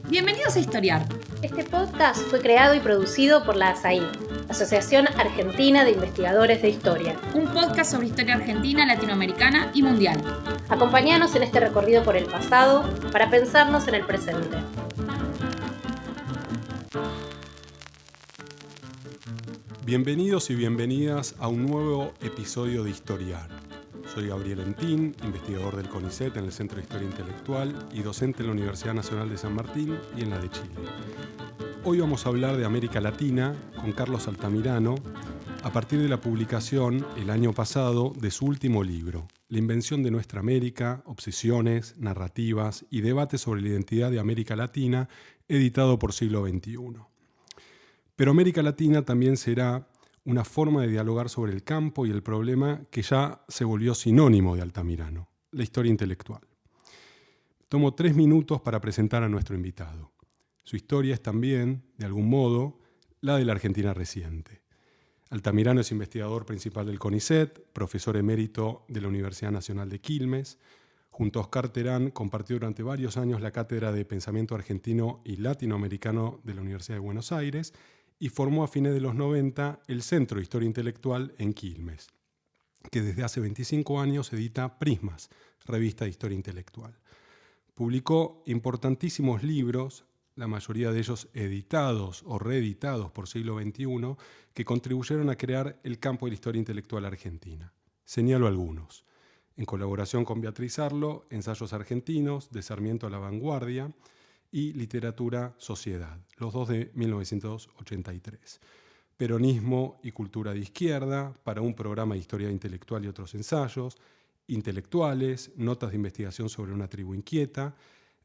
Bienvenidos a Historiar. Este podcast fue creado y producido por la ASAI, Asociación Argentina de Investigadores de Historia. Un podcast sobre historia argentina, latinoamericana y mundial. Acompáñanos en este recorrido por el pasado para pensarnos en el presente. Bienvenidos y bienvenidas a un nuevo episodio de Historiar. Soy Gabriel Entín, investigador del CONICET en el Centro de Historia Intelectual y docente en la Universidad Nacional de San Martín y en la de Chile. Hoy vamos a hablar de América Latina con Carlos Altamirano a partir de la publicación el año pasado de su último libro, La invención de nuestra América, obsesiones, narrativas y debates sobre la identidad de América Latina, editado por Siglo XXI. Pero América Latina también será una forma de dialogar sobre el campo y el problema que ya se volvió sinónimo de Altamirano, la historia intelectual. Tomo 3 minutos para presentar a nuestro invitado. Su historia es también, de algún modo, la de la Argentina reciente. Altamirano es investigador principal del CONICET, profesor emérito de la Universidad Nacional de Quilmes. Junto a Oscar Terán compartió durante varios años la cátedra de Pensamiento Argentino y Latinoamericano de la Universidad de Buenos Aires y formó a fines de los 90 el Centro de Historia Intelectual en Quilmes, que desde hace 25 años edita Prismas, revista de historia intelectual. Publicó importantísimos libros, la mayoría de ellos editados o reeditados por Siglo XXI, que contribuyeron a crear el campo de la historia intelectual argentina. Señalo algunos. En colaboración con Beatriz Arlo, Ensayos Argentinos, de Sarmiento a la Vanguardia, y Literatura, Sociedad, los dos de 1983. Peronismo y cultura de izquierda, para un programa de historia intelectual y otros ensayos, Intelectuales, notas de investigación sobre una tribu inquieta.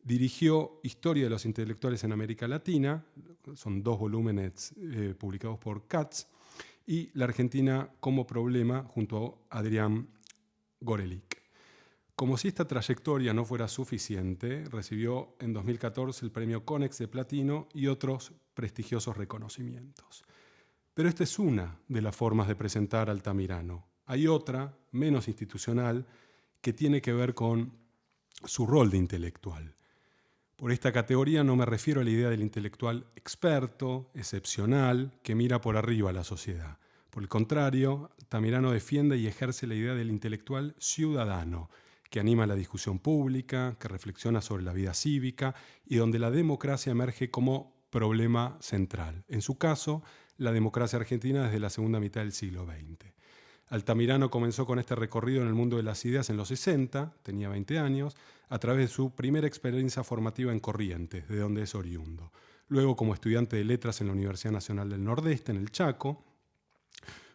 Dirigió Historia de los intelectuales en América Latina, son 2 volúmenes publicados por Katz, y La Argentina como problema, junto a Adrián Gorelick. Como si esta trayectoria no fuera suficiente, recibió en 2014 el premio Conex de Platino y otros prestigiosos reconocimientos. Pero esta es una de las formas de presentar a Altamirano. Hay otra, menos institucional, que tiene que ver con su rol de intelectual. Por esta categoría no me refiero a la idea del intelectual experto, excepcional, que mira por arriba a la sociedad. Por el contrario, Altamirano defiende y ejerce la idea del intelectual ciudadano, que anima la discusión pública, que reflexiona sobre la vida cívica y donde la democracia emerge como problema central. En su caso, la democracia argentina desde la segunda mitad del siglo XX. Altamirano comenzó con este recorrido en el mundo de las ideas en los 60, tenía 20 años, a través de su primera experiencia formativa en Corrientes, de donde es oriundo. Luego, como estudiante de letras en la Universidad Nacional del Nordeste, en el Chaco,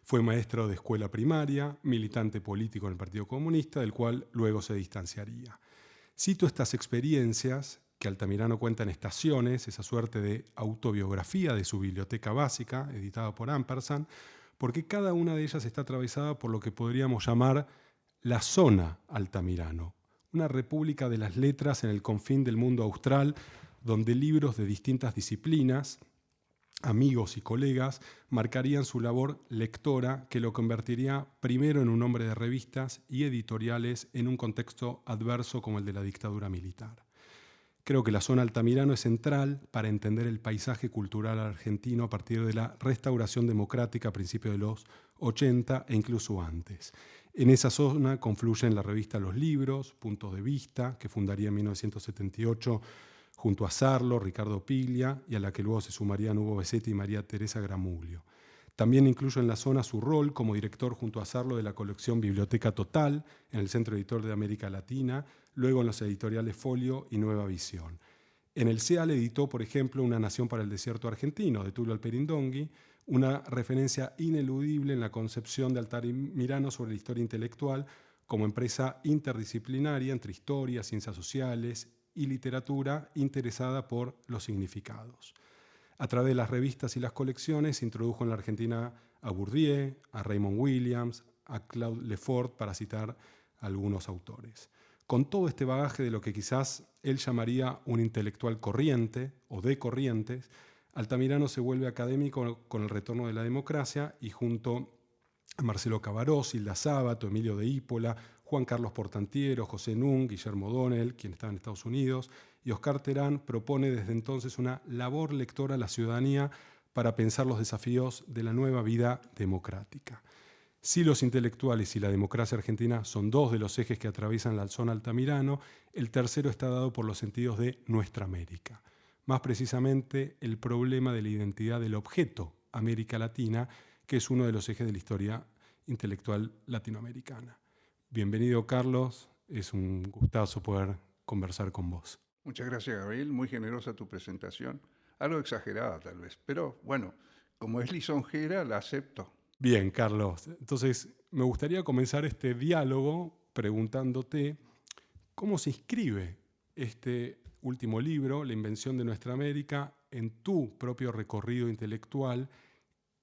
fue maestro de escuela primaria, militante político en el Partido Comunista, del cual luego se distanciaría. Cito estas experiencias que Altamirano cuenta en Estaciones, esa suerte de autobiografía de su biblioteca básica, editada por Ampersand, porque cada una de ellas está atravesada por lo que podríamos llamar la zona Altamirano, una república de las letras en el confín del mundo austral, donde libros de distintas disciplinas, amigos y colegas, marcarían su labor lectora que lo convertiría primero en un hombre de revistas y editoriales en un contexto adverso como el de la dictadura militar. Creo que la zona Altamirano es central para entender el paisaje cultural argentino a partir de la restauración democrática a principios de los 80 e incluso antes. En esa zona confluyen la revista Los Libros, Puntos de Vista, que fundaría en 1978 junto a Sarlo, Ricardo Piglia, y a la que luego se sumarían Hugo Besetti y María Teresa Gramulio. También incluye en la zona su rol como director junto a Sarlo de la colección Biblioteca Total, en el Centro Editor de América Latina, luego en los editoriales Folio y Nueva Visión. En el CEAL editó, por ejemplo, Una nación para el desierto argentino, de Tulio Alperindongui, una referencia ineludible en la concepción de Altamirano sobre la historia intelectual como empresa interdisciplinaria entre historia, ciencias sociales y literatura interesada por los significados. A través de las revistas y las colecciones introdujo en la Argentina a Bourdieu, a Raymond Williams, a Claude Lefort, para citar a algunos autores. Con todo este bagaje de lo que quizás él llamaría un intelectual corriente o de corrientes, Altamirano se vuelve académico con el retorno de la democracia y junto a Marcelo Cavarós, Hilda Sábato, Emilio de Ípola, Juan Carlos Portantiero, José Nunn, Guillermo O'Donnell, quien estaba en Estados Unidos, y Oscar Terán propone desde entonces una labor lectora a la ciudadanía para pensar los desafíos de la nueva vida democrática. Si los intelectuales y la democracia argentina son dos de los ejes que atraviesan la zona Altamirano, el tercero está dado por los sentidos de nuestra América. Más precisamente, el problema de la identidad del objeto América Latina, que es uno de los ejes de la historia intelectual latinoamericana. Bienvenido, Carlos. Es un gustazo poder conversar con vos. Muchas gracias, Gabriel. Muy generosa tu presentación. Algo exagerada, tal vez. Pero, bueno, como es lisonjera, la acepto. Bien, Carlos. Entonces, me gustaría comenzar este diálogo preguntándote cómo se inscribe este último libro, La invención de nuestra América, en tu propio recorrido intelectual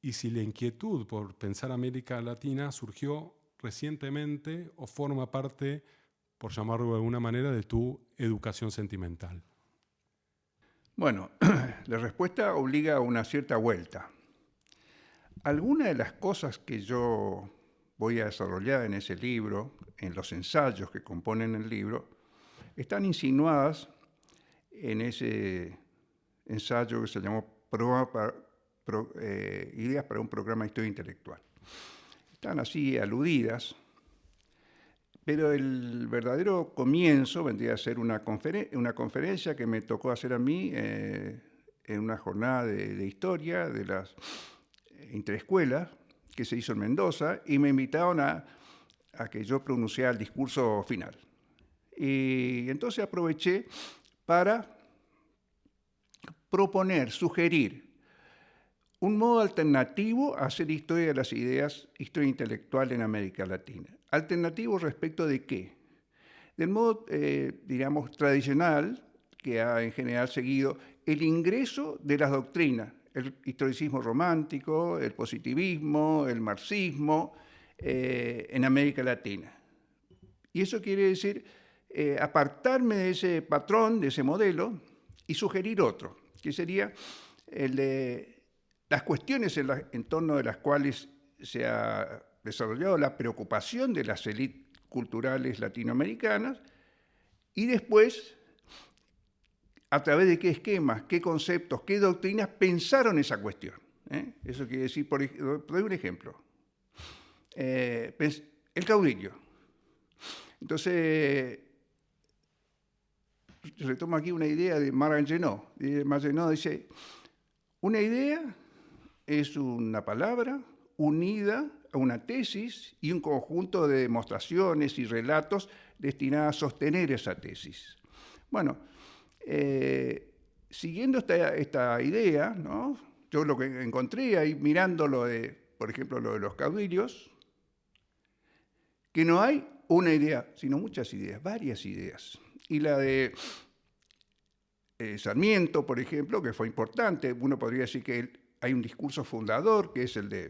y si la inquietud por pensar América Latina surgió recientemente o forma parte, por llamarlo de alguna manera, de tu educación sentimental. Bueno, la respuesta obliga a una cierta vuelta. Algunas de las cosas que yo voy a desarrollar en ese libro, en los ensayos que componen el libro, están insinuadas en ese ensayo que se llamó Ideas para un programa de historia intelectual. Están así aludidas, pero el verdadero comienzo vendría a ser una conferencia que me tocó hacer a mí en una jornada de historia de las interescuelas que se hizo en Mendoza, y me invitaron a que yo pronunciara el discurso final. Y entonces aproveché para proponer, sugerir un modo alternativo a hacer historia de las ideas, historia intelectual en América Latina. ¿Alternativo respecto de qué? Del modo, digamos, tradicional que ha en general seguido el ingreso de las doctrinas, el historicismo romántico, el positivismo, el marxismo, en América Latina. Y eso quiere decir apartarme de ese patrón, de ese modelo, y sugerir otro, que sería el de las cuestiones en torno de las cuales se ha desarrollado la preocupación de las élites culturales latinoamericanas, y después a través de qué esquemas, qué conceptos, qué doctrinas pensaron esa cuestión. Eso quiere decir, por doy un ejemplo, el caudillo. Entonces, retomo aquí una idea de Marc Genot. Marc Genot dice, una idea es una palabra unida a una tesis y un conjunto de demostraciones y relatos destinadas a sostener esa tesis. Bueno, siguiendo esta idea, ¿no? Yo lo que encontré ahí mirando por ejemplo, lo de los caudillos, que no hay una idea, sino muchas ideas, varias ideas. Y la de Sarmiento, por ejemplo, que fue importante, uno podría decir que hay un discurso fundador, que es el de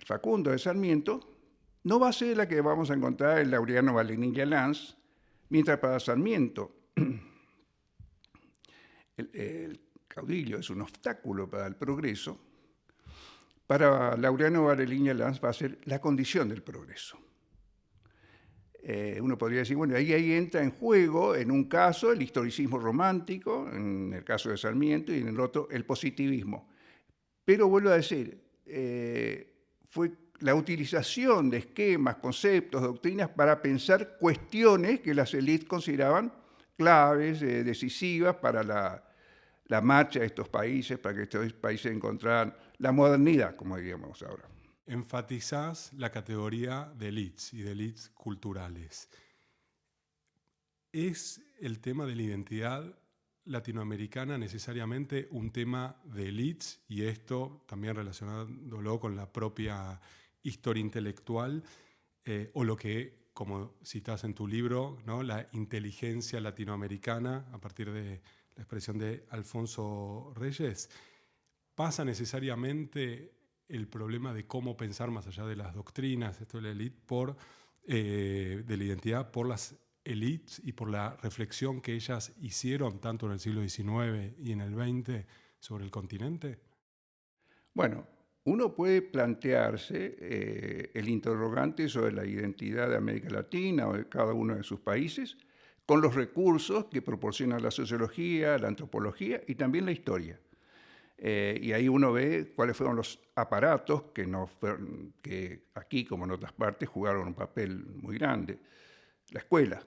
Facundo de Sarmiento, no va a ser la que vamos a encontrar en Laureano Vallenilla Lanz, mientras para Sarmiento el caudillo es un obstáculo para el progreso, para Laureano Vallenilla Lanz va a ser la condición del progreso. Uno podría decir, bueno, ahí entra en juego, en un caso, el historicismo romántico, en el caso de Sarmiento, y en el otro, el positivismo. Pero vuelvo a decir, fue la utilización de esquemas, conceptos, doctrinas para pensar cuestiones que las élites consideraban claves, decisivas para la marcha de estos países, para que estos países encontraran la modernidad, como diríamos ahora. Enfatizás la categoría de élites y de élites culturales. ¿Es el tema de la identidad latinoamericana necesariamente un tema de élites, y esto también relacionándolo con la propia historia intelectual, o lo que, como citás en tu libro, ¿no?, la inteligencia latinoamericana, a partir de la expresión de Alfonso Reyes? ¿Pasa necesariamente el problema de cómo pensar más allá de las doctrinas, esto de la élite, de la identidad, por las élites y por la reflexión que ellas hicieron tanto en el siglo XIX y en el XX sobre el continente? Bueno, uno puede plantearse el interrogante sobre la identidad de América Latina o de cada uno de sus países con los recursos que proporciona la sociología, la antropología y también la historia. Y ahí uno ve cuáles fueron los aparatos que aquí, como en otras partes, jugaron un papel muy grande. La escuela.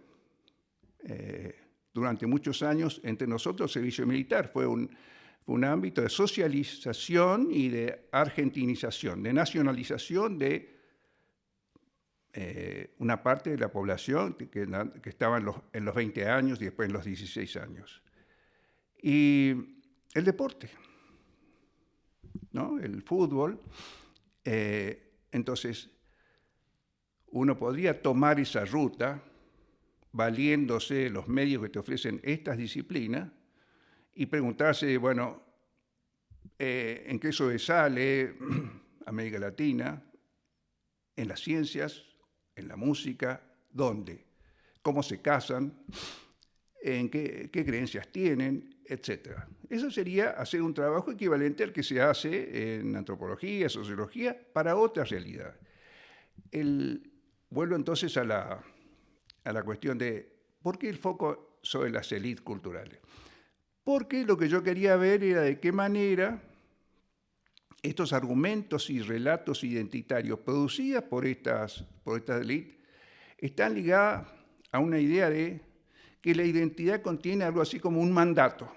Durante muchos años, entre nosotros, el servicio militar fue un ámbito de socialización y de argentinización, de nacionalización de una parte de la población que estaba en los 20 años y después en los 16 años. Y el deporte, ¿no? El fútbol. Entonces, uno podría tomar esa ruta valiéndose de los medios que te ofrecen estas disciplinas y preguntarse, bueno, ¿en qué sobresale América Latina? ¿En las ciencias? ¿En la música? ¿Dónde? ¿Cómo se casan? ¿En qué creencias tienen? Etcétera. Eso sería hacer un trabajo equivalente al que se hace en antropología, sociología, para otra realidad. Vuelvo entonces a la cuestión de ¿por qué el foco sobre las élites culturales? Porque lo que yo quería ver era de qué manera estos argumentos y relatos identitarios producidos por estas élites están ligadas a una idea de que la identidad contiene algo así como un mandato.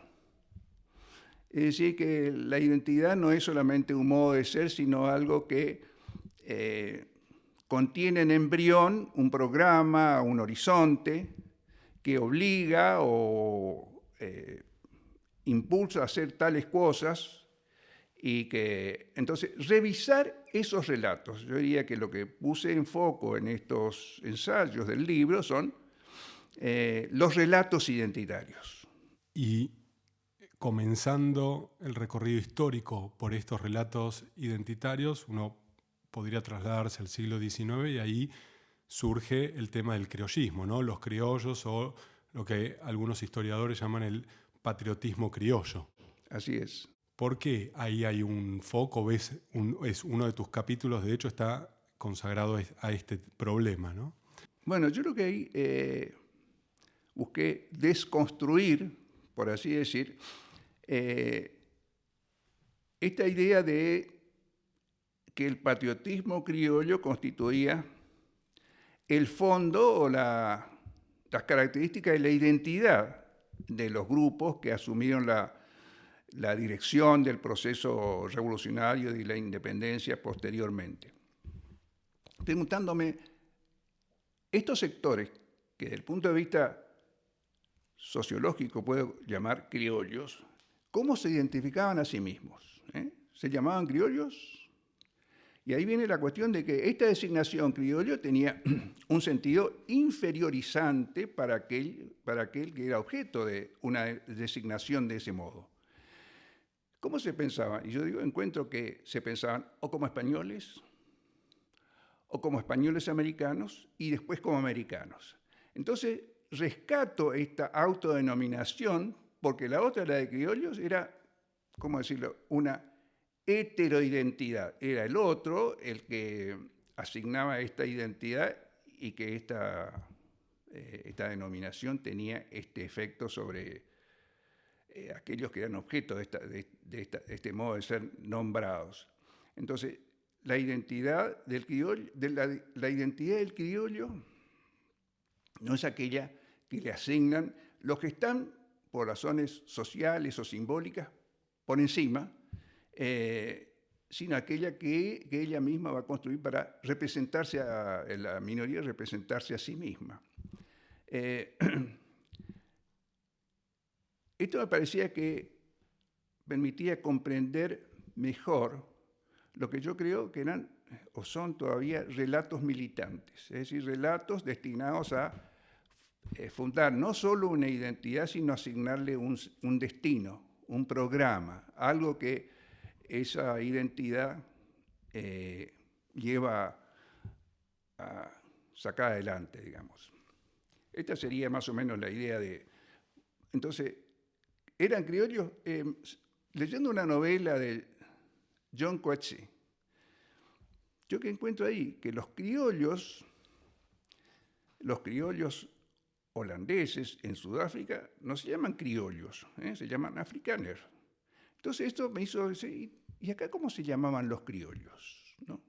Es decir, que la identidad no es solamente un modo de ser, sino algo que contiene en embrión un programa, un horizonte, que obliga o impulsa a hacer tales cosas y que, entonces, revisar esos relatos. Yo diría que lo que puse en foco en estos ensayos del libro son los relatos identitarios. Y comenzando el recorrido histórico por estos relatos identitarios, uno podría trasladarse al siglo XIX y ahí surge el tema del criollismo, ¿no? Los criollos o lo que algunos historiadores llaman el patriotismo criollo. Así es. ¿Por qué ahí hay un foco? Es uno de tus capítulos, de hecho, está consagrado a este problema, ¿no? Bueno, yo creo que ahí busqué desconstruir, por así decir, esta idea de que el patriotismo criollo constituía el fondo o las características de la identidad de los grupos que asumieron la dirección del proceso revolucionario y la independencia posteriormente. Preguntándome, estos sectores, que desde el punto de vista sociológico puedo llamar criollos, ¿cómo se identificaban a sí mismos? ¿Se llamaban criollos? Y ahí viene la cuestión de que esta designación criollo tenía un sentido inferiorizante para aquel que era objeto de una designación de ese modo. ¿Cómo se pensaba? Y yo encuentro que se pensaban o como españoles americanos y después como americanos. Entonces, rescato esta autodenominación porque la otra, la de criollos, era, ¿cómo decirlo?, una heteroidentidad. Era el otro el que asignaba esta identidad y que esta denominación tenía este efecto sobre aquellos que eran objeto de este modo de ser nombrados. Entonces, la identidad del criollo no es aquella que le asignan los que están por razones sociales o simbólicas por encima, sino aquella que ella misma va a construir para representarse la minoría, representarse a sí misma. Esto me parecía que permitía comprender mejor lo que yo creo que eran o son todavía relatos militantes, es decir, relatos destinados a fundar no solo una identidad, sino asignarle un destino, un programa, algo que esa identidad lleva a sacar adelante, digamos. Esta sería más o menos la idea de... Entonces, ¿eran criollos? Leyendo una novela de John Coetzee, yo que encuentro ahí que los criollos holandeses en Sudáfrica no se llaman criollos, se llaman afrikaners. Entonces esto me hizo decir, ¿y acá cómo se llamaban los criollos? ¿No?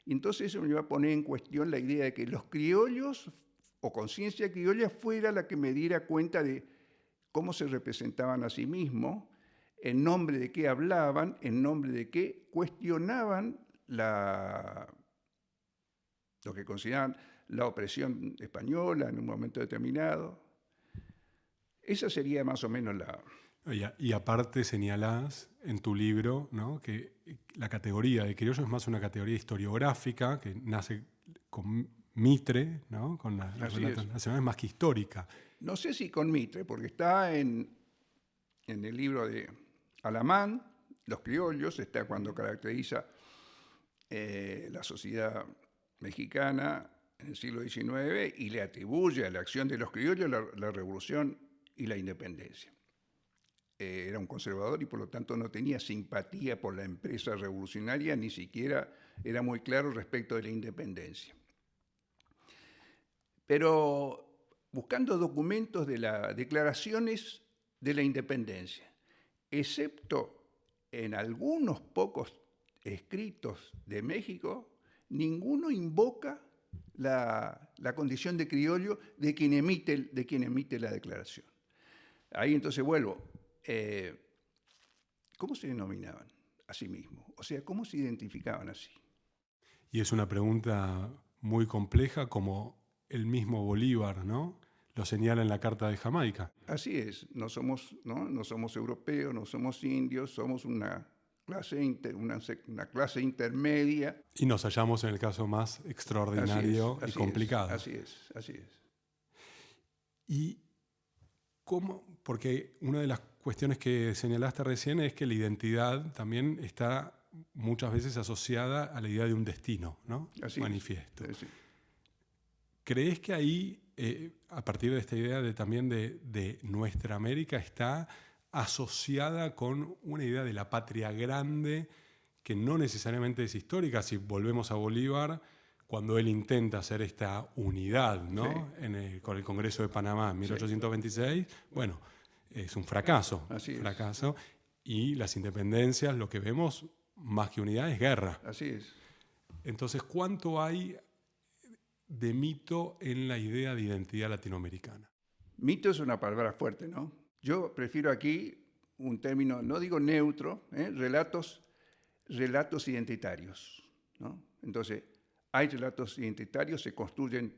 Y entonces eso me iba a poner en cuestión la idea de que los criollos o conciencia criolla fuera la que me diera cuenta de cómo se representaban a sí mismos, en nombre de qué hablaban, en nombre de qué cuestionaban lo que consideraban la opresión española en un momento determinado. Esa sería más o menos la... Y aparte señalás en tu libro, ¿no?, que la categoría de criollo es más una categoría historiográfica que nace con Mitre, ¿no?, con las relatos nacionales, más que histórica. No sé si con Mitre, porque está en el libro de Alamán, Los criollos, está cuando caracteriza la sociedad mexicana en el siglo XIX y le atribuye a la acción de los criollos la revolución y la independencia. Era un conservador y por lo tanto no tenía simpatía por la empresa revolucionaria, ni siquiera era muy claro respecto de la independencia. Pero buscando documentos de las declaraciones de la independencia, excepto en algunos pocos escritos de México, ninguno invoca la condición de criollo de quien emite la declaración. Ahí entonces vuelvo. ¿Cómo se denominaban a sí mismos? O sea, ¿cómo se identificaban así? Y es una pregunta muy compleja, como el mismo Bolívar, ¿no?, lo señala en la Carta de Jamaica. Así es, no somos europeos, no somos indios, somos una clase intermedia. Y nos hallamos en el caso más extraordinario y complicado. Así es. Y cómo, porque una de las cuestiones que señalaste recién es que la identidad también está muchas veces asociada a la idea de un destino, ¿no? Manifiesto. ¿Crees que ahí, a partir de esta idea también de nuestra América, está asociada con una idea de la patria grande que no necesariamente es histórica? Si volvemos a Bolívar, cuando él intenta hacer esta unidad, ¿no?, con el Congreso de Panamá en 1826, bueno, es un fracaso. Fracaso. Y las independencias, lo que vemos, más que unidad, es guerra. Así es. Entonces, ¿cuánto hay de mito en la idea de identidad latinoamericana? Mito es una palabra fuerte, ¿no? Yo prefiero aquí un término, no digo neutro, relatos identitarios, ¿no? Entonces, hay relatos identitarios, se construyen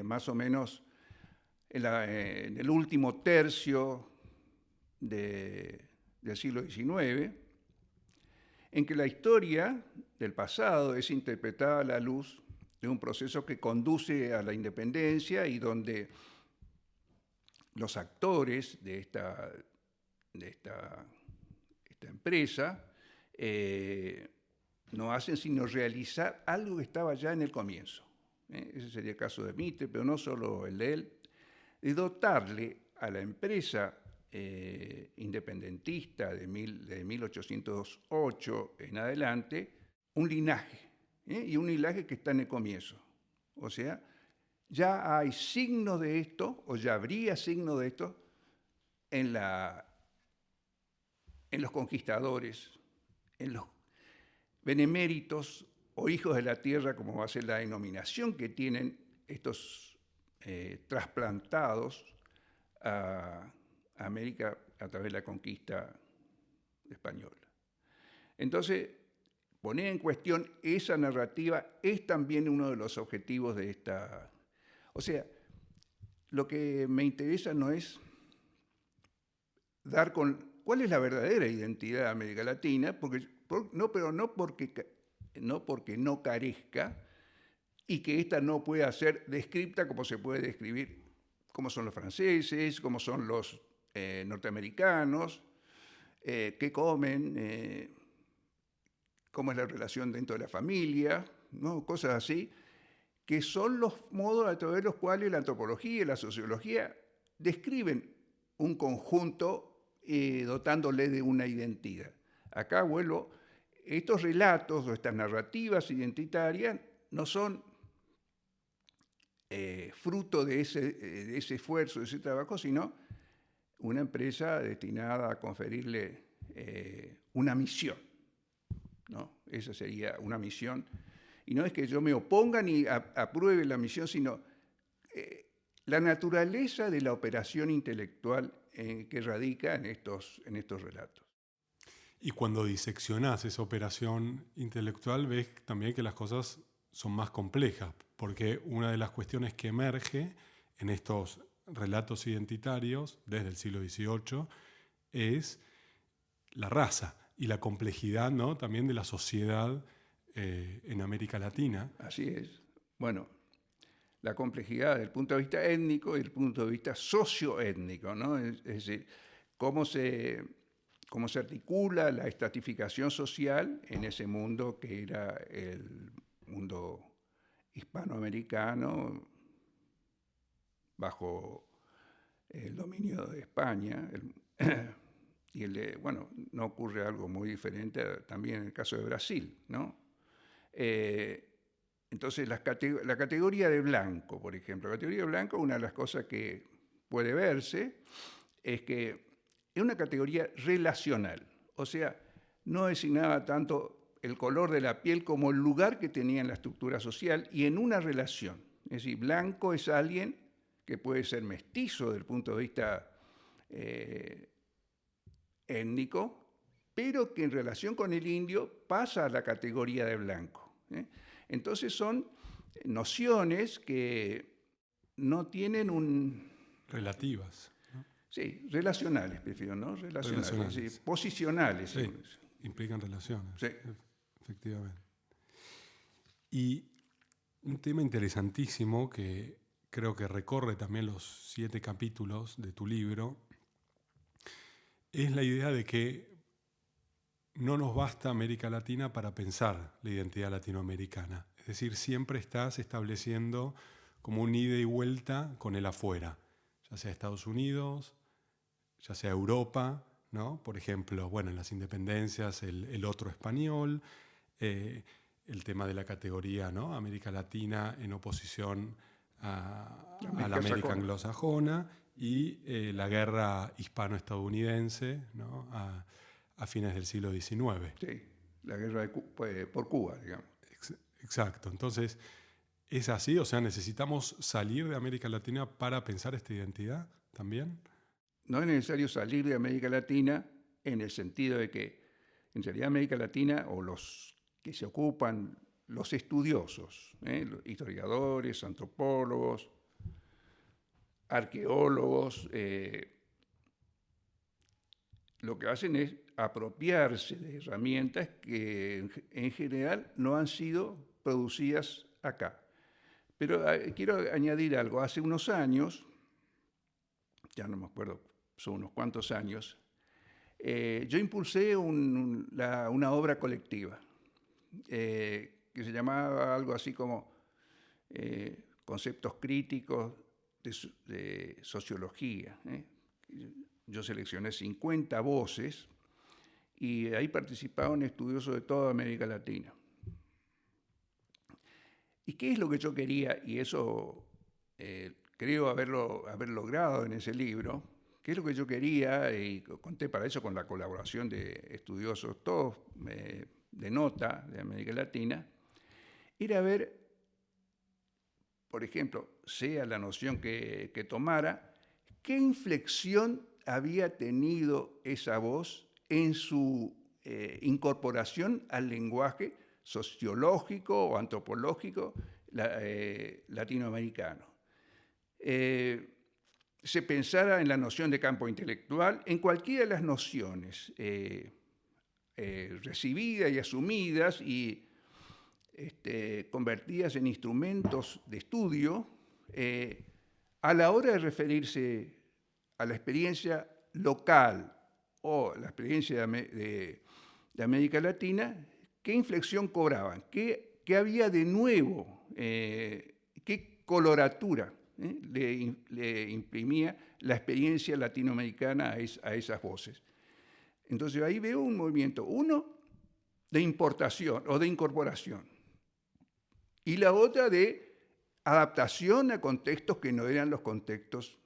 más o menos en el último tercio del siglo XIX, en que la historia del pasado es interpretada a la luz de un proceso que conduce a la independencia y donde los actores de esta empresa no hacen sino realizar algo que estaba ya en el comienzo. Ese sería el caso de Mitre, pero no solo el de él, de dotarle a la empresa independentista de 1808 en adelante un linaje, y un linaje que está en el comienzo. O sea, ya hay signos de esto, o ya habría signos de esto, en los conquistadores, en los beneméritos o hijos de la tierra, como va a ser la denominación que tienen estos trasplantados a América a través de la conquista española. Entonces, poner en cuestión esa narrativa es también uno de los objetivos de esta... O sea, lo que me interesa no es dar con cuál es la verdadera identidad de América Latina, no porque no carezca y que ésta no pueda ser descrita como se puede describir, como son los franceses, como son los norteamericanos, qué comen, cómo es la relación dentro de la familia, ¿no? Cosas así, que son los modos a través de los cuales la antropología y la sociología describen un conjunto dotándole de una identidad. Acá vuelvo, estos relatos o estas narrativas identitarias no son fruto de ese esfuerzo, de ese trabajo, sino una empresa destinada a conferirle una misión, ¿no? Esa sería una misión. Y no es que yo me oponga ni apruebe la misión, sino la naturaleza de la operación intelectual que radica en estos relatos. Y cuando diseccionás esa operación intelectual, ves también que las cosas son más complejas, porque una de las cuestiones que emerge en estos relatos identitarios desde el siglo XVIII es la raza y la complejidad, ¿no?, también de la sociedad en América Latina. Así es. Bueno, la complejidad desde el punto de vista étnico y desde el punto de vista socioétnico, ¿no? Es decir, cómo se articula la estratificación social en ese mundo que era el mundo hispanoamericano bajo el dominio de España. Y no ocurre algo muy diferente también en el caso de Brasil, ¿no? Entonces, la categoría de blanco, por ejemplo. La categoría de blanco, una de las cosas que puede verse es que es una categoría relacional. O sea, no designaba tanto el color de la piel como el lugar que tenía en la estructura social y en una relación. Es decir, blanco es alguien que puede ser mestizo desde el punto de vista étnico, pero que en relación con el indio pasa a la categoría de blanco. Entonces son nociones que no tienen un... Relativas, ¿no? Sí, relacionales, prefiero, ¿no? Relacionales. Sí, posicionales. Sí, implican relaciones. Sí. Efectivamente. Y un tema interesantísimo que creo que recorre también los 7 capítulos de tu libro es la idea de que no nos basta América Latina para pensar la identidad latinoamericana. Es decir, siempre estás estableciendo como un ida y vuelta con el afuera, ya sea Estados Unidos, ya sea Europa, ¿no? Por ejemplo, bueno, en las independencias, el otro español, el tema de la categoría, ¿no?, América Latina en oposición a la América anglosajona y la guerra hispano-estadounidense, ¿no?, a fines del siglo XIX. Sí, la guerra por Cuba, digamos. Exacto. Entonces, ¿es así? O sea, ¿necesitamos salir de América Latina para pensar esta identidad también? No es necesario salir de América Latina en el sentido de que, en realidad, América Latina, o los que se ocupan, los estudiosos, los historiadores, antropólogos, arqueólogos, lo que hacen es apropiarse de herramientas que en general no han sido producidas acá. Pero quiero añadir algo. Hace unos años, ya no me acuerdo, son unos cuantos años, yo impulsé una obra colectiva que se llamaba algo así como Conceptos Críticos de Sociología. Yo seleccioné 50 voces y ahí participaban estudiosos de toda América Latina. ¿Y qué es lo que yo quería? Y eso creo haber logrado en ese libro. ¿Qué es lo que yo quería? Y conté para eso con la colaboración de estudiosos, todos de nota de América Latina. Era ver, por ejemplo, sea la noción que tomara, qué inflexión había tenido esa voz en su incorporación al lenguaje sociológico o antropológico latinoamericano. Se pensara en la noción de campo intelectual, en cualquiera de las nociones recibidas y asumidas y convertidas en instrumentos de estudio, a la hora de referirse a la experiencia local o la experiencia de América Latina, ¿qué inflexión cobraban? ¿Qué había de nuevo? ¿Qué coloratura le imprimía la experiencia latinoamericana a esas voces? Entonces ahí veo un movimiento. Uno, de importación o de incorporación. Y la otra de adaptación a contextos que no eran los contextos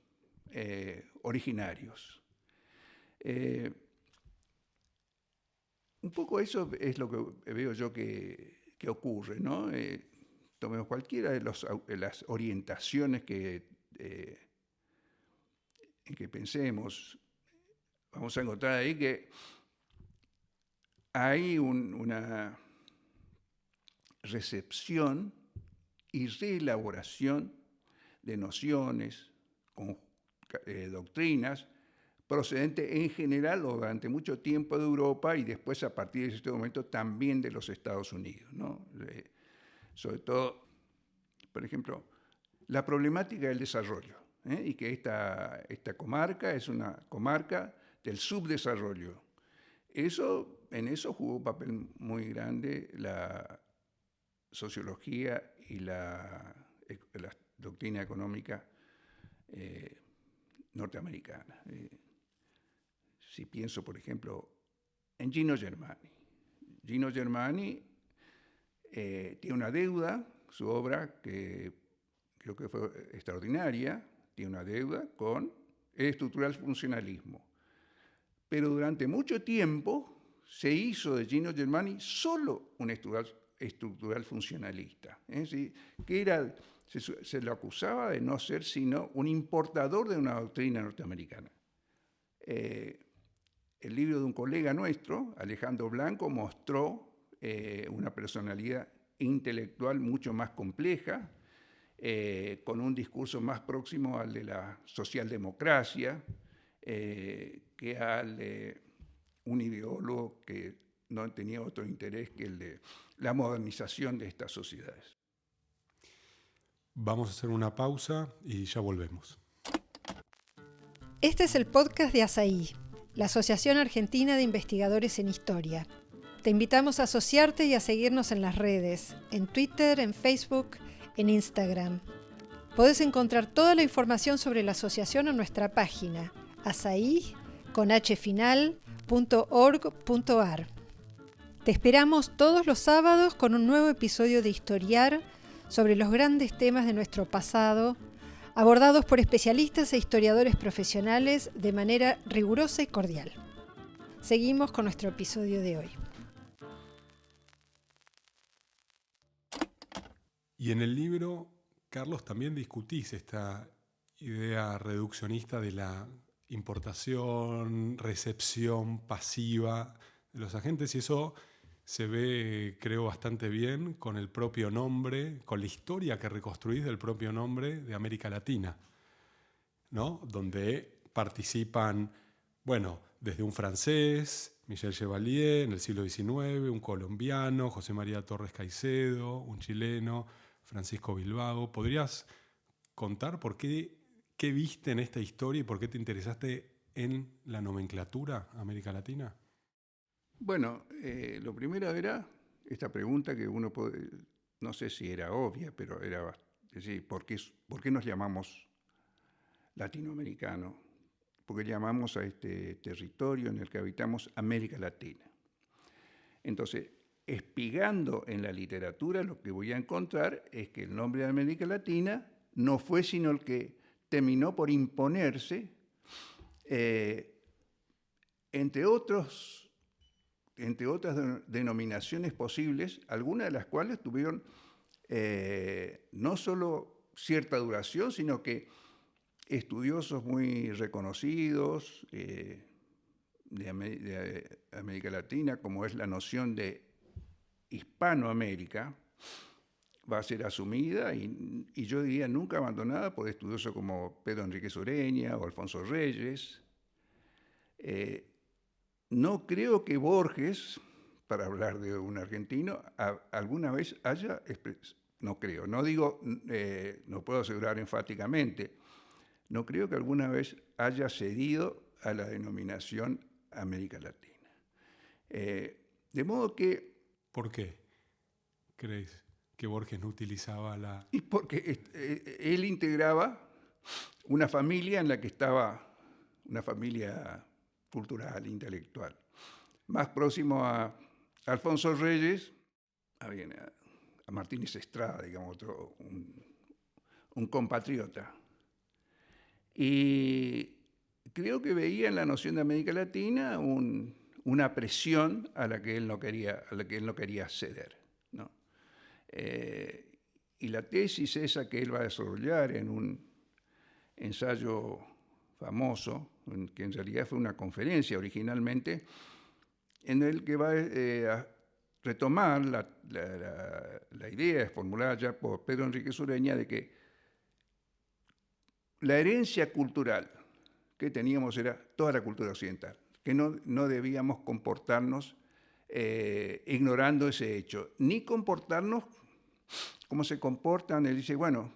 originarios. Un poco eso es lo que veo yo que ocurre, ¿no? Tomemos cualquiera de las orientaciones en que pensemos, vamos a encontrar ahí que hay una recepción y reelaboración de nociones, doctrinas, procedente en general o durante mucho tiempo de Europa y después a partir de este momento también de los Estados Unidos, ¿no? Sobre todo, por ejemplo, la problemática del desarrollo, y que esta comarca es una comarca del subdesarrollo. En eso jugó un papel muy grande la sociología y la doctrina económica norteamericana. Si pienso, por ejemplo, en Gino Germani. Gino Germani tiene una deuda, su obra, que creo que fue extraordinaria, tiene una deuda con el estructural funcionalismo. Pero durante mucho tiempo se hizo de Gino Germani solo un estructural funcionalista. ¿Sí? Que se lo acusaba de no ser sino un importador de una doctrina norteamericana. El libro de un colega nuestro, Alejandro Blanco, mostró una personalidad intelectual mucho más compleja, con un discurso más próximo al de la socialdemocracia que al de un ideólogo que no tenía otro interés que el de la modernización de estas sociedades. Vamos a hacer una pausa y ya volvemos. Este es el podcast de ASAI, la Asociación Argentina de Investigadores en Historia. Te invitamos a asociarte y a seguirnos en las redes, en Twitter, en Facebook, en Instagram. Podés encontrar toda la información sobre la asociación en nuestra página, asai.org.ar. Te esperamos todos los sábados con un nuevo episodio de Historiar sobre los grandes temas de nuestro pasado, abordados por especialistas e historiadores profesionales de manera rigurosa y cordial. Seguimos con nuestro episodio de hoy. Y en el libro, Carlos, también discutís esta idea reduccionista de la importación, recepción pasiva de los agentes, y eso se ve, creo, bastante bien con el propio nombre, con la historia que reconstruís del propio nombre de América Latina, ¿no? Donde participan, bueno, desde un francés, Michel Chevalier, en el siglo XIX, un colombiano, José María Torres Caicedo, un chileno, Francisco Bilbao. ¿Podrías contar qué viste en esta historia y por qué te interesaste en la nomenclatura América Latina? Bueno, lo primero era esta pregunta que uno puede, no sé si era obvia, pero era decir, ¿por qué nos llamamos latinoamericanos? Porque llamamos a este territorio en el que habitamos América Latina. Entonces, espigando en la literatura, lo que voy a encontrar es que el nombre de América Latina no fue sino el que terminó por imponerse, entre otras denominaciones posibles, algunas de las cuales tuvieron no solo cierta duración, sino que estudiosos muy reconocidos de América Latina, como es la noción de Hispanoamérica, va a ser asumida y yo diría nunca abandonada por estudiosos como Pedro Enríquez Ureña o Alfonso Reyes. No creo que Borges, para hablar de un argentino, alguna vez haya, no creo, no digo, no puedo asegurar enfáticamente, no creo que alguna vez haya cedido a la denominación América Latina. De modo que... ¿Por qué crees que Borges no utilizaba la...? Y porque él integraba una familia en la que estaba una familia cultural, intelectual, más próximo a Alfonso Reyes, a Martínez Estrada, digamos, un compatriota. Y creo que veía en la noción de América Latina una presión a la que él no quería ceder, ¿no? Y la tesis esa que él va a desarrollar en un ensayo famoso, que en realidad fue una conferencia originalmente, en el que va a retomar la idea formulada ya por Pedro Enríquez Ureña de que la herencia cultural que teníamos era toda la cultura occidental, que no debíamos comportarnos ignorando ese hecho, ni comportarnos como se comportan. Él dice, bueno,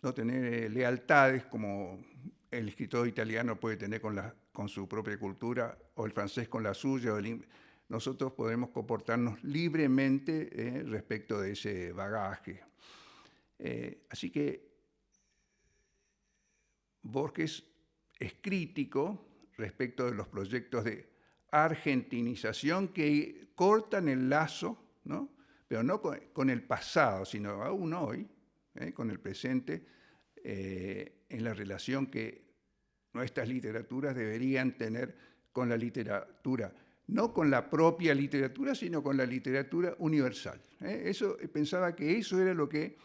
no tener lealtades como el escritor italiano puede tener con su propia cultura, o el francés con la suya, nosotros podemos comportarnos libremente respecto de ese bagaje. Así que Borges es crítico respecto de los proyectos de argentinización que cortan el lazo, ¿no? Pero no con el pasado, sino aún hoy, con el presente, en la relación que nuestras literaturas deberían tener con la literatura, no con la propia literatura, sino con la literatura universal. Pensaba que eso era lo que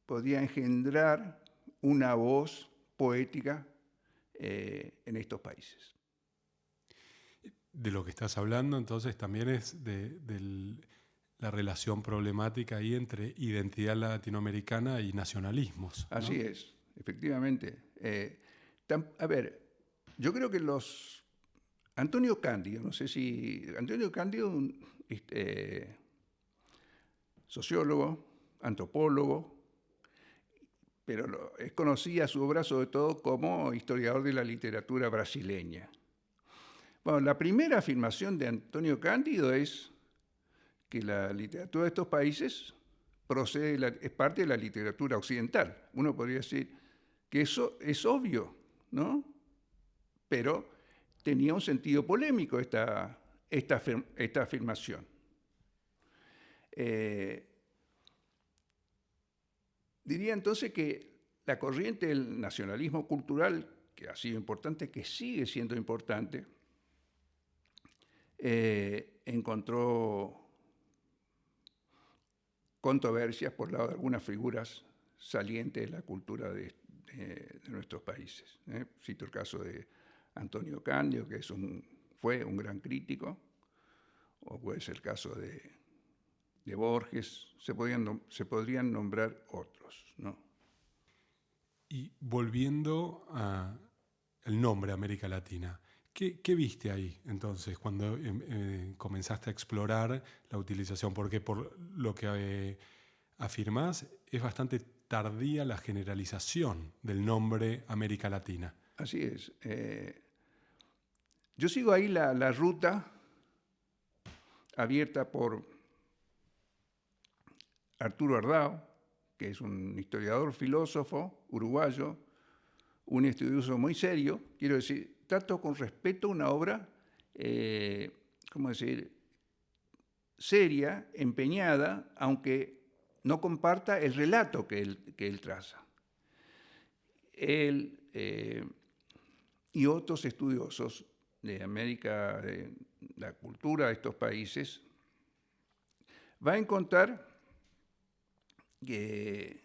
podía engendrar una voz poética en estos países. De lo que estás hablando, entonces, también es de la relación problemática ahí entre identidad latinoamericana y nacionalismos, ¿no? Así es, efectivamente. A ver, yo creo que Antonio Cándido, no sé si... Antonio Cándido, sociólogo, antropólogo, pero es conocida su obra sobre todo como historiador de la literatura brasileña. Bueno, la primera afirmación de Antonio Cándido es que la literatura de estos países es parte de la literatura occidental. Uno podría decir que eso es obvio, ¿no? Pero tenía un sentido polémico esta afirmación. Diría entonces que la corriente del nacionalismo cultural, que ha sido importante, que sigue siendo importante, encontró controversias por lado de algunas figuras salientes de la cultura de nuestros países. Cito el caso de Antonio Cándido, que fue un gran crítico, o puede ser el caso de Borges, se podrían nombrar otros, ¿no? Y volviendo al nombre América Latina, ¿qué viste ahí entonces cuando comenzaste a explorar la utilización? Porque por lo que afirmás es bastante tardía la generalización del nombre América Latina. Así es. Yo sigo ahí la ruta abierta por Arturo Ardao, que es un historiador, filósofo uruguayo, un estudioso muy serio. Quiero decir, trato con respeto una obra, seria, empeñada, aunque no comparta el relato que él traza. Él y otros estudiosos de América, de la cultura de estos países, va a encontrar que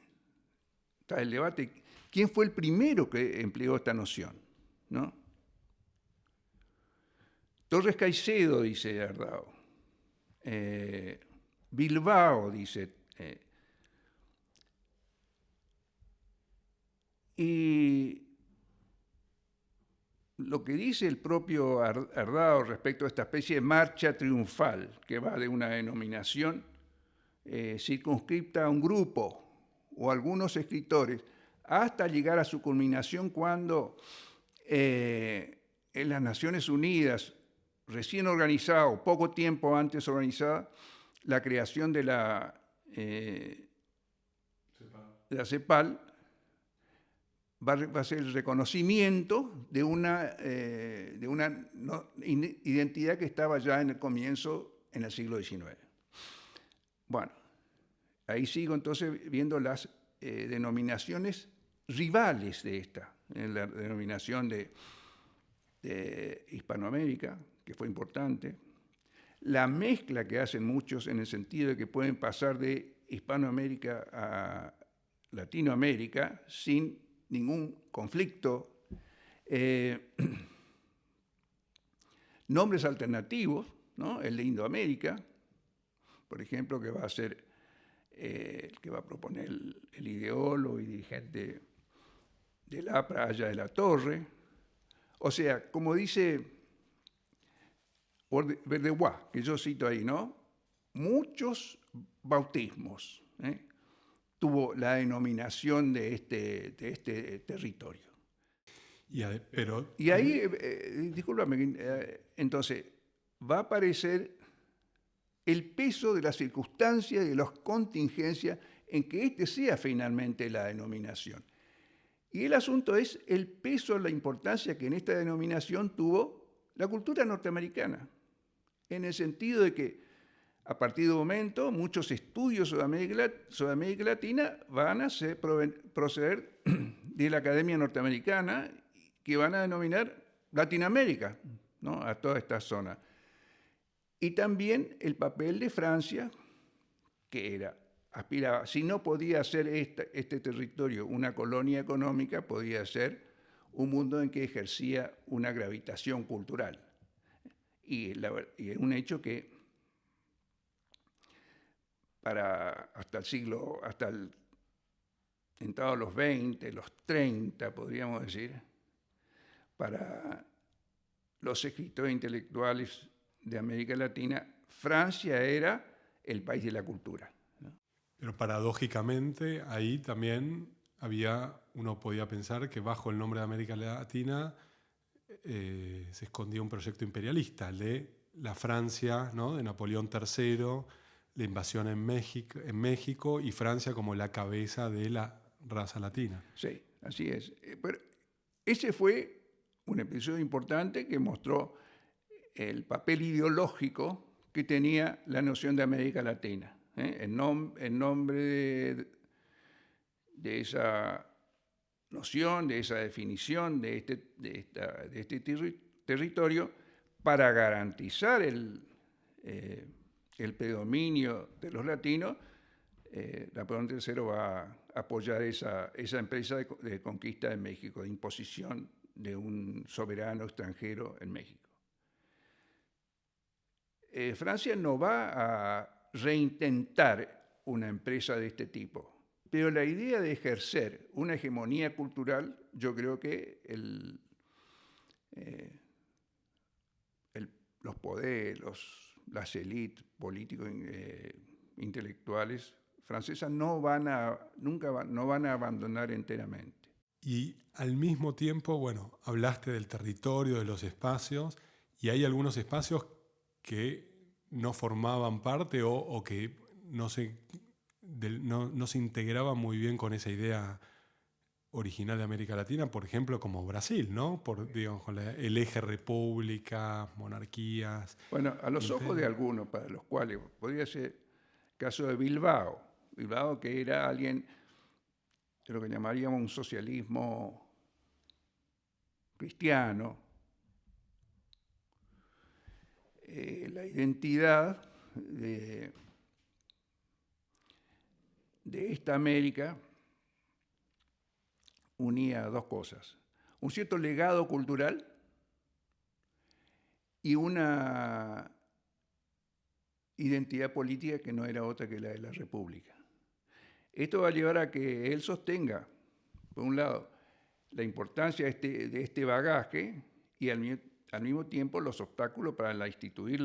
está el debate, ¿quién fue el primero que empleó esta noción? ¿No? Torres Caicedo, dice Ardao. Bilbao, dice. Y lo que dice el propio Ardao respecto a esta especie de marcha triunfal, que va de una denominación circunscripta a un grupo o algunos escritores, hasta llegar a su culminación cuando en las Naciones Unidas, recién organizado, poco tiempo antes organizada, la creación de la CEPAL, va a ser el reconocimiento de una identidad que estaba ya en el comienzo, en el siglo XIX. Bueno, ahí sigo entonces viendo las denominaciones rivales de esta, la denominación de Hispanoamérica, que fue importante, la mezcla que hacen muchos en el sentido de que pueden pasar de Hispanoamérica a Latinoamérica sin ningún conflicto, nombres alternativos, ¿no? El de Indoamérica, por ejemplo, que va a ser el que va a proponer el ideólogo y dirigente del APRA, Aya de la Torre. O sea, como dice Verdeguá, que yo cito ahí, ¿no? Muchos bautismos tuvo la denominación de este territorio. Y ahí, discúlpame, entonces, va a aparecer el peso de las circunstancias y de las contingencias en que este sea finalmente la denominación. Y el asunto es el peso, la importancia que en esta denominación tuvo la cultura norteamericana, en el sentido de que a partir de un momento muchos estudios de Sudamérica Latina van a proceder de la Academia Norteamericana, que van a denominar Latinoamérica, ¿no? A toda esta zona. Y también el papel de Francia, que aspiraba, si no podía ser este territorio una colonia económica, podía ser un mundo en que ejercía una gravitación cultural. Y es un hecho que hasta el entrado los 20, los 30, podríamos decir, para los escritores intelectuales de América Latina, Francia era el país de la cultura, ¿no? Pero paradójicamente ahí también uno podía pensar que bajo el nombre de América Latina se escondía un proyecto imperialista, el de la Francia, ¿no? De Napoleón III, la invasión en México y Francia como la cabeza de la raza latina. Sí, así es. Pero ese fue un episodio importante que mostró el papel ideológico que tenía la noción de América Latina, en nombre de esa noción, de esa definición de este territorio, para garantizar el predominio de los latinos. Napoleón III va a apoyar esa empresa de conquista de México, de imposición de un soberano extranjero en México. Francia no va a reintentar una empresa de este tipo, pero la idea de ejercer una hegemonía cultural, yo creo que los poderes, las élites políticos intelectuales francesas no van a abandonar enteramente. Y al mismo tiempo, bueno, hablaste del territorio, de los espacios, y hay algunos espacios que no formaban parte o que no se integraban muy bien con esa idea original de América Latina, por ejemplo, como Brasil, ¿no? Digamos, con el eje república, monarquías. Bueno, a los ojos de algunos, para los cuales podría ser el caso de Bilbao. Bilbao, que era alguien de lo que llamaríamos un socialismo cristiano. La identidad de esta América unía dos cosas: un cierto legado cultural y una identidad política que no era otra que la de la República. Esto va a llevar a que él sostenga, por un lado, la importancia de este bagaje y al mismo tiempo los obstáculos para instituir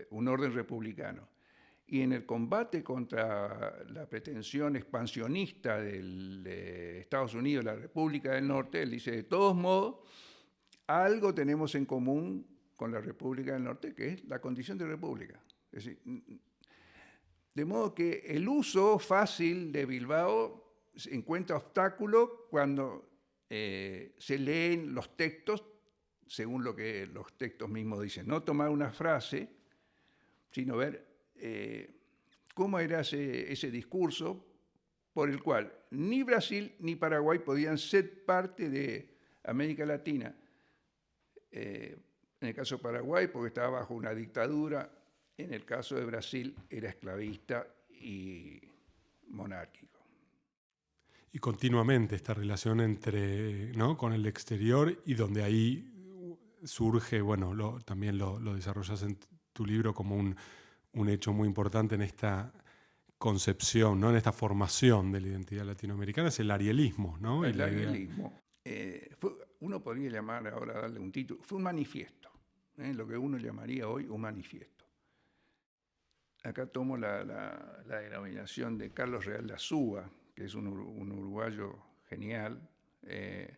un orden republicano. Y en el combate contra la pretensión expansionista de Estados Unidos, la República del Norte, él dice, de todos modos, algo tenemos en común con la República del Norte, que es la condición de república. Es decir, de modo que el uso fácil de Bilbao encuentra obstáculo cuando se leen los textos según lo que los textos mismos dicen. No tomar una frase, sino ver cómo era ese discurso por el cual ni Brasil ni Paraguay podían ser parte de América Latina. En el caso de Paraguay, porque estaba bajo una dictadura, en el caso de Brasil era esclavista y monárquico. Y continuamente esta relación entre, ¿no?, con el exterior, y donde ahí surge, bueno, también lo desarrollas en tu libro como un hecho muy importante en esta concepción, ¿no?, en esta formación de la identidad latinoamericana, es el arielismo, ¿no? El arielismo. Uno podría llamar, ahora darle un título, fue un manifiesto, lo que uno llamaría hoy un manifiesto. Acá tomo la denominación de Carlos Real de Azúa, que es un uruguayo genial, que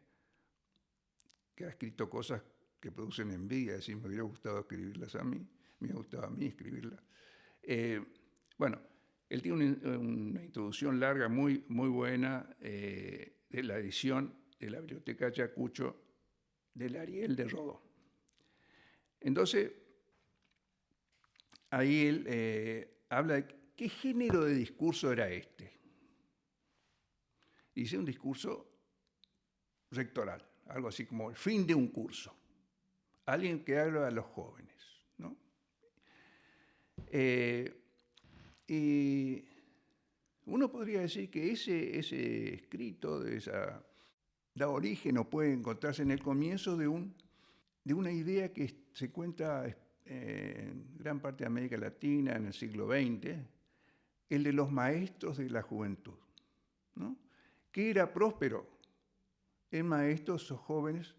ha escrito cosas que producen envidia, es decir, me hubiera gustado escribirlas a mí, me hubiera gustado a mí escribirlas. Bueno, él tiene una introducción larga, muy, muy buena, de la edición de la Biblioteca Ayacucho del Ariel de Rodó. Entonces, ahí él habla de qué género de discurso era este. Dice un discurso rectoral, algo así como el fin de un curso. Alguien que habla a los jóvenes, ¿no? Y uno podría decir que ese escrito da origen o puede encontrarse en el comienzo de una idea que se cuenta en gran parte de América Latina en el siglo XX, el de los maestros de la juventud, ¿no? ¿Qué era próspero? En maestros o jóvenes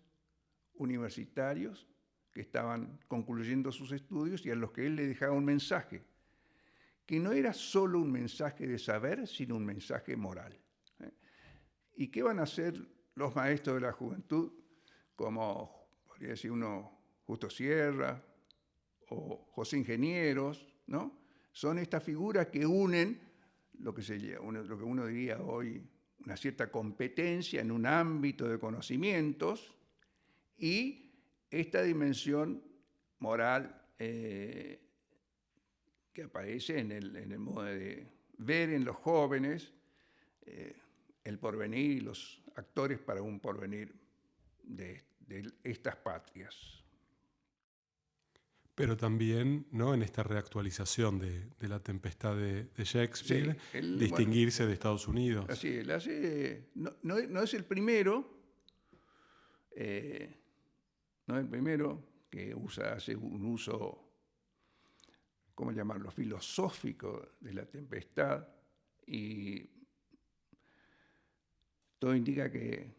universitarios que estaban concluyendo sus estudios y a los que él le dejaba un mensaje, que no era solo un mensaje de saber, sino un mensaje moral. ¿Y qué van a hacer los maestros de la juventud? Como podría decir uno, Justo Sierra o José Ingenieros, ¿no? Son estas figuras que unen lo que uno diría hoy una cierta competencia en un ámbito de conocimientos y esta dimensión moral que aparece en el modo de ver en los jóvenes el porvenir y los actores para un porvenir de estas patrias. Pero también, ¿no?, en esta reactualización de La Tempestad de Shakespeare, sí, distinguirse de Estados Unidos. Así, él hace, no es el primero, que hace un uso, ¿cómo llamarlo?, filosófico de La Tempestad, y todo indica que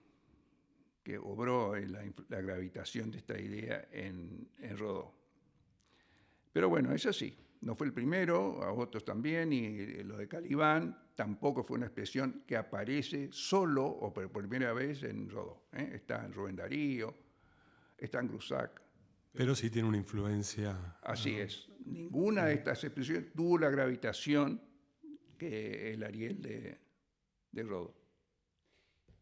obró la gravitación de esta idea en Rodó. Pero bueno, es así. No fue el primero, a otros también, y lo de Calibán tampoco fue una expresión que aparece solo o por primera vez en Rodó. Está en Rubén Darío, está en Grusac. Pero sí tiene una influencia. Así es. Ninguna de estas expresiones tuvo la gravitación que el Ariel de Rodó.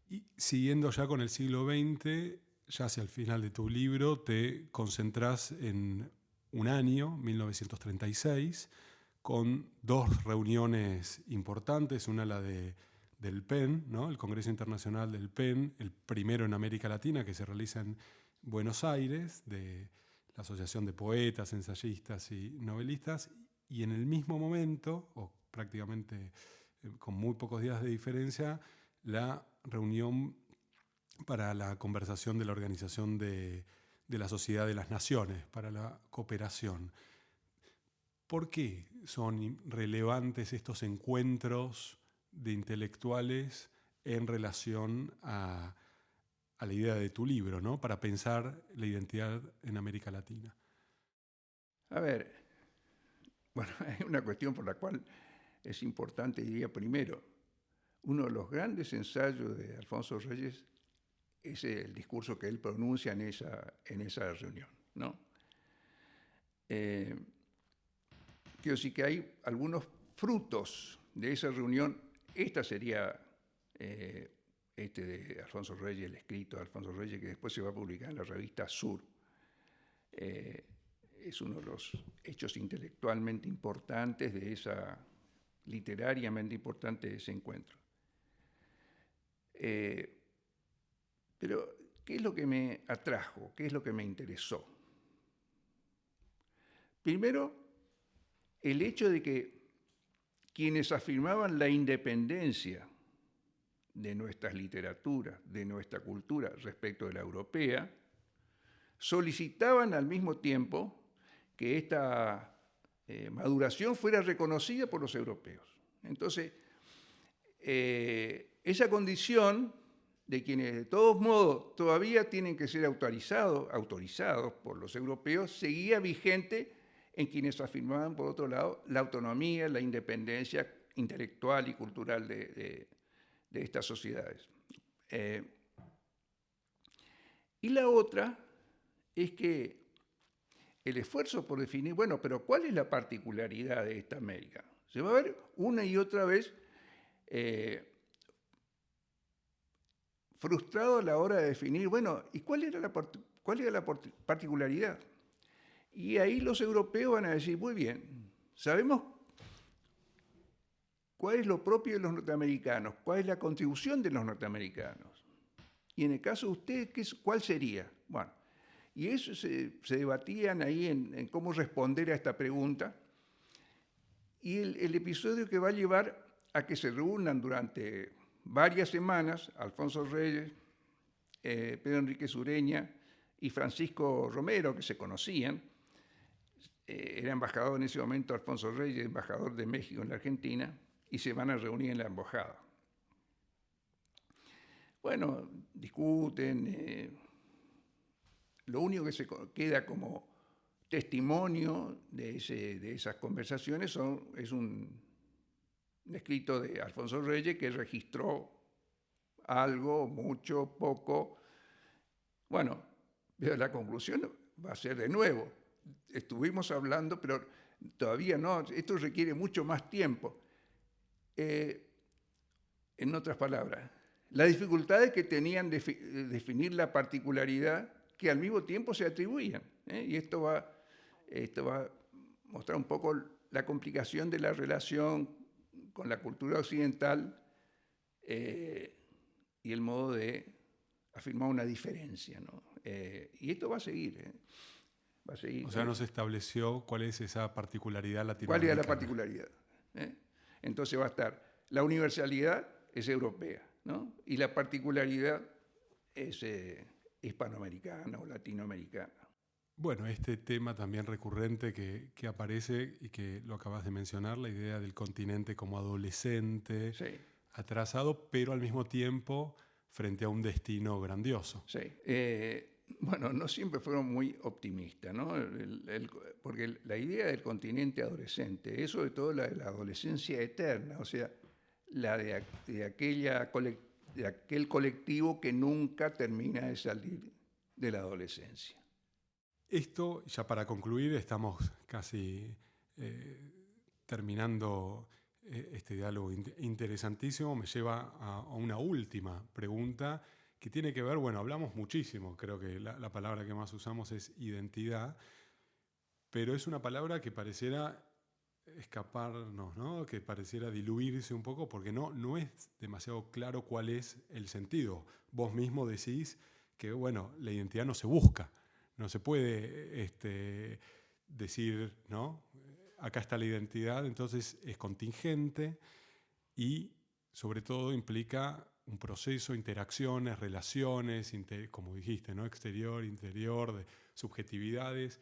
Y siguiendo ya con el siglo XX, ya hacia el final de tu libro, te concentrás en un año, 1936, con dos reuniones importantes, una la del PEN, ¿no?, el Congreso Internacional del PEN, el primero en América Latina, que se realiza en Buenos Aires, de la Asociación de Poetas, Ensayistas y Novelistas, y en el mismo momento, o prácticamente con muy pocos días de diferencia, la reunión para la conversación de la Organización de la Sociedad de las Naciones, para la cooperación. ¿Por qué son relevantes estos encuentros de intelectuales en relación a la idea de tu libro, ¿no?, para pensar la identidad en América Latina? A ver, bueno, hay una cuestión por la cual es importante, diría primero, uno de los grandes ensayos de Alfonso Reyes es el discurso que él pronuncia en esa reunión, ¿no? Quiero decir que hay algunos frutos de esa reunión. Esta sería de Alfonso Reyes, el escrito de Alfonso Reyes, que después se va a publicar en la revista Sur, es uno de los hechos intelectualmente importantes literariamente importantes de ese encuentro. Pero, ¿qué es lo que me atrajo? ¿Qué es lo que me interesó? Primero, el hecho de que quienes afirmaban la independencia de nuestras literaturas, de nuestra cultura respecto de la europea, solicitaban al mismo tiempo que esta maduración fuera reconocida por los europeos. Entonces, esa condición de quienes de todos modos todavía tienen que ser autorizados por los europeos, seguía vigente en quienes afirmaban, por otro lado, la autonomía, la independencia intelectual y cultural de estas sociedades. Y la otra es que el esfuerzo por definir, bueno, pero ¿cuál es la particularidad de esta América? Se va a ver una y otra vez frustrado a la hora de definir, bueno, ¿y cuál era la particularidad? Y ahí los europeos van a decir, muy bien, sabemos cuál es lo propio de los norteamericanos, cuál es la contribución de los norteamericanos. Y en el caso de ustedes, ¿cuál sería? Bueno, y eso se debatían ahí en cómo responder a esta pregunta. Y el episodio que va a llevar a que se reúnan durante varias semanas Alfonso Reyes, Pedro Enríquez Ureña y Francisco Romero, que se conocían. Era embajador en ese momento Alfonso Reyes, embajador de México en la Argentina, y se van a reunir en la embajada. Bueno, discuten. Lo único que se queda como testimonio de esas conversaciones es un escrito de Alfonso Reyes que registró algo, mucho, poco. Bueno, pero la conclusión va a ser de nuevo. Estuvimos hablando, pero todavía no, esto requiere mucho más tiempo. En otras palabras, las dificultades que tenían de definir la particularidad que al mismo tiempo se atribuían. Y esto va a mostrar un poco la complicación de la relación con la cultura occidental y el modo de afirmar una diferencia, ¿no? Y esto va a seguir. Va a seguir. O sea, no se estableció cuál es esa particularidad latinoamericana. ¿Cuál era la particularidad? Entonces va a estar, la universalidad es europea, ¿no? Y la particularidad es hispanoamericana o latinoamericana. Bueno, este tema también recurrente que aparece y que lo acabas de mencionar, la idea del continente como adolescente, Sí. atrasado, pero al mismo tiempo frente a un destino grandioso. Sí. Bueno, no siempre fueron muy optimistas, ¿no? Porque la idea del continente adolescente es sobre todo la de la adolescencia eterna, o sea, la de aquel colectivo que nunca termina de salir de la adolescencia. Esto, ya para concluir, estamos casi terminando este diálogo interesantísimo, me lleva a una última pregunta que tiene que ver, bueno, hablamos muchísimo, creo que la palabra que más usamos es identidad, pero es una palabra que pareciera escaparnos, ¿no? Que pareciera diluirse un poco porque no es demasiado claro cuál es el sentido. Vos mismo decís que, bueno, la identidad no se busca, no se puede decir, ¿no? Acá está la identidad, entonces es contingente y sobre todo implica un proceso, interacciones, relaciones, como dijiste, ¿no? Exterior, interior, de subjetividades.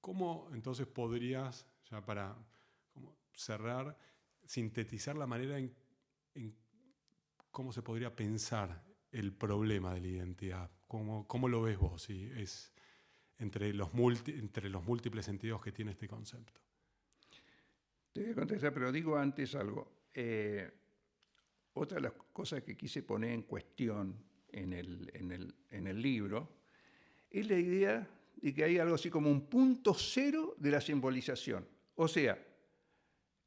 ¿Cómo entonces podrías, ya para cerrar, sintetizar la manera en cómo se podría pensar el problema de la identidad? ¿Cómo lo ves vos? Si es entre los múltiples sentidos que tiene este concepto. Te voy a contestar, pero digo antes algo. Otra de las cosas que quise poner en cuestión en el libro es la idea de que hay algo así como un punto cero de la simbolización. O sea,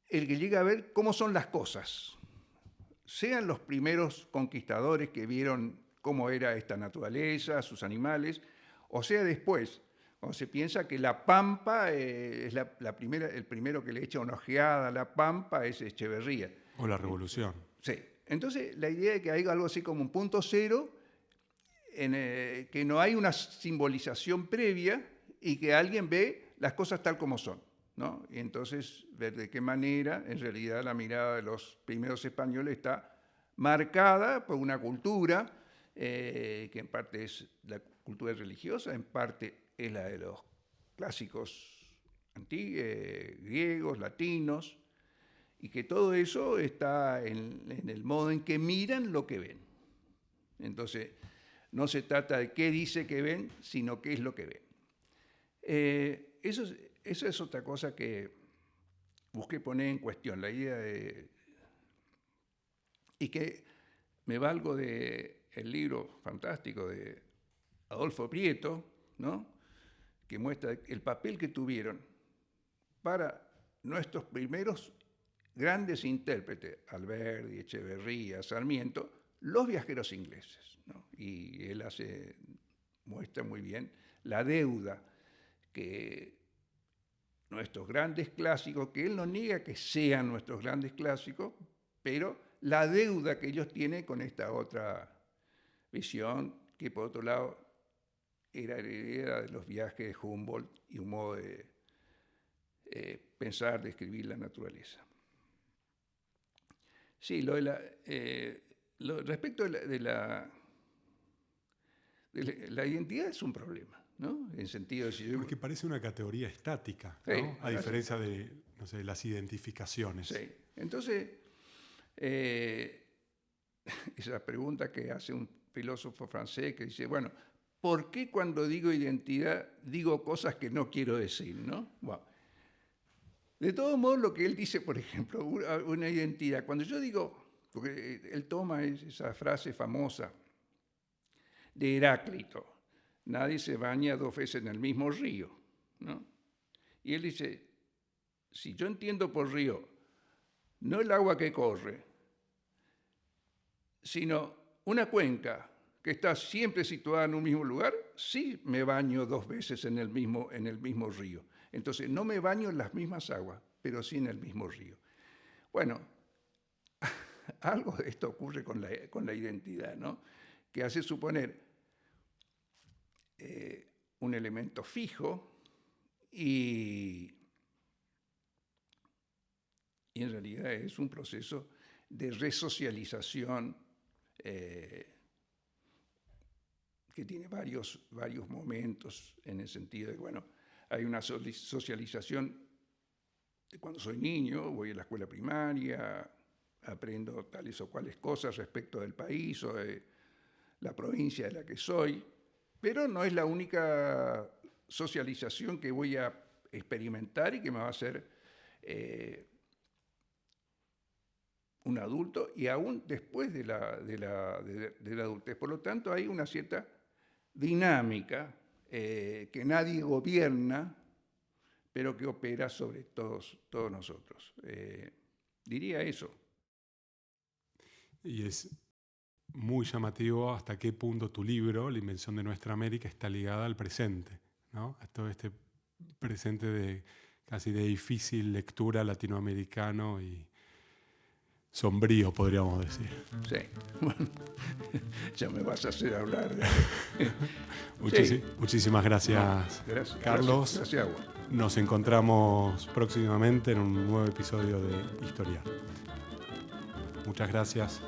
el que llega a ver cómo son las cosas. sean los primeros conquistadores que vieron cómo era esta naturaleza, sus animales, o sea después, cuando se piensa que la Pampa es el primero que le echa una ojeada a la Pampa es Echeverría. O la Revolución. Sí. Entonces, la idea de que hay algo así como un punto cero, que no hay una simbolización previa y que alguien ve las cosas tal como son, ¿no? Y entonces ver de qué manera, en realidad, la mirada de los primeros españoles está marcada por una cultura que en parte es la cultura religiosa, en parte es la de los clásicos griegos, latinos, y que todo eso está en el modo en que miran lo que ven. Entonces, no se trata de qué dice que ven, sino qué es lo que ven. Eso es otra cosa que busqué poner en cuestión, la idea de... Y que me valgo del libro fantástico de Adolfo Prieto, ¿no?, que muestra el papel que tuvieron para nuestros primeros grandes intérpretes, Alberdi, Echeverría, Sarmiento, los viajeros ingleses, ¿no? Y él muestra muy bien la deuda que nuestros grandes clásicos, que él no niega que sean nuestros grandes clásicos, pero la deuda que ellos tienen con esta otra visión, que por otro lado era heredera de los viajes de Humboldt y un modo de pensar, de escribir la naturaleza. Sí, respecto de la identidad es un problema, ¿no? En sentido de... Porque parece una categoría estática, ¿no? Sí, a diferencia de, no sé, las identificaciones. Sí. Entonces, esa pregunta que hace un filósofo francés que dice, bueno, ¿por qué cuando digo identidad digo cosas que no quiero decir, ¿no? Bueno, de todos modos, lo que él dice, por ejemplo, una identidad, cuando yo digo, porque él toma esa frase famosa de Heráclito, nadie se baña 2 veces en el mismo río, ¿no? Y él dice, si yo entiendo por río, no el agua que corre, sino una cuenca que está siempre situada en un mismo lugar, sí me baño 2 veces en el mismo río. Entonces, no me baño en las mismas aguas, pero sí en el mismo río. Bueno, algo de esto ocurre con la identidad, ¿no? Que hace suponer un elemento fijo y en realidad es un proceso de resocialización que tiene varios momentos, en el sentido de, bueno, hay una socialización de cuando soy niño, voy a la escuela primaria, aprendo tales o cuales cosas respecto del país o de la provincia de la que soy, pero no es la única socialización que voy a experimentar y que me va a hacer un adulto, y aún después de la adultez. Por lo tanto, hay una cierta dinámica que nadie gobierna, pero que opera sobre todos nosotros. Diría eso. Y es muy llamativo hasta qué punto tu libro, La invención de nuestra América, está ligada al presente, ¿no? A todo este presente casi de difícil lectura latinoamericano y sombrío, podríamos decir. Sí, bueno, ya me vas a hacer hablar. Muchísimas gracias, Carlos. Gracias. Nos encontramos próximamente en un nuevo episodio de Historia. Muchas gracias.